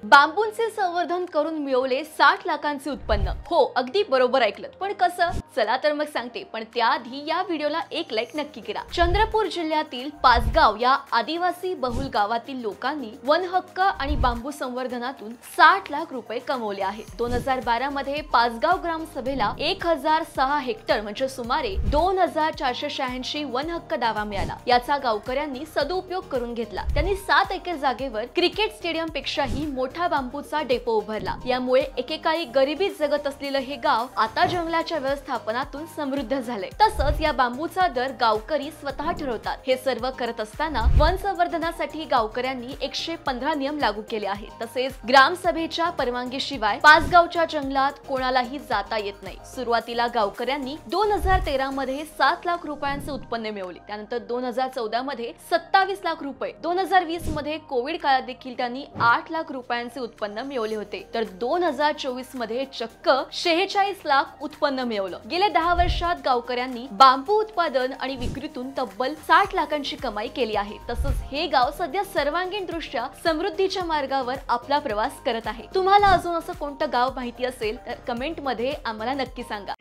बांबूंचे संवर्धन करून मिळवले 60 लाखांचे उत्पन्न। हो, अगदी बरोबर ऐकलं। पण कसं? चला तर मग सांगते, पण त्याआधी या व्हिडिओला एक लाईक नक्की करा। चंद्रपूर जिल्ह्यातील पाचगाव या आदिवासी बहुल गावातील लोकांनी वन हक्क आणि बांबू संवर्धनातून 60 लाख रुपये कमवले आहेत। 2012 मध्ये पाचगाव ग्रामसभेला 1006 हेक्टर म्हणजे सुमारे 2486 वन हक्क दावा मिळाला। याचा गावकऱ्यांनी सदुपयोग करून घेतला। त्यांनी 7 एकर जागेवर क्रिकेट स्टेडियम पेक्षाही मोठा बांबूचा डेपो उभारला। यामुळे एकेकाळी गरिबीत जगत असलेलं हे गाव आता जंगलाच्या व्यवस्थापनातून समृद्ध झाले। तसंच या बांबूचा दर गावकरी स्वतः ठरवतात। हे सर्व करत असताना वन संवर्धनासाठी गावकऱ्यांनी 115 नियम लागू केले आहेत। तसेच ग्रामसभेच्या परवानगीशिवाय पाचगावच्या जंगलात कोणालाही जाता येत नाही। सुरुवातीला गावकऱ्यांनी 2013 मध्ये 7 लाख रुपयांचे उत्पन्न मिळवले। त्यानंतर 2014 मध्ये 27 लाख रुपये, 2020 मध्ये कोविड काळात देखील त्यांनी 8 लाख रुपयांचे उत्पन्न मिळवले होते। तर 2024 मध्ये चक्क 46 लाख उत्पन्न मिळवलं। गेल्या 10 वर्षात गावकऱ्यांनी बांबू उत्पादन आणि विक्रीतून तब्बल 60 लाखांची कमाई केली आहे। तसंच हे गाव सध्या सर्वांगीण दृष्ट्या समृद्धीच्या मार्गावर आपला प्रवास करत आहे। तुम्हाला अजून असं कोणतं गाव माहिती असेल तर कमेंट मध्ये आम्हाला नक्की सांगा।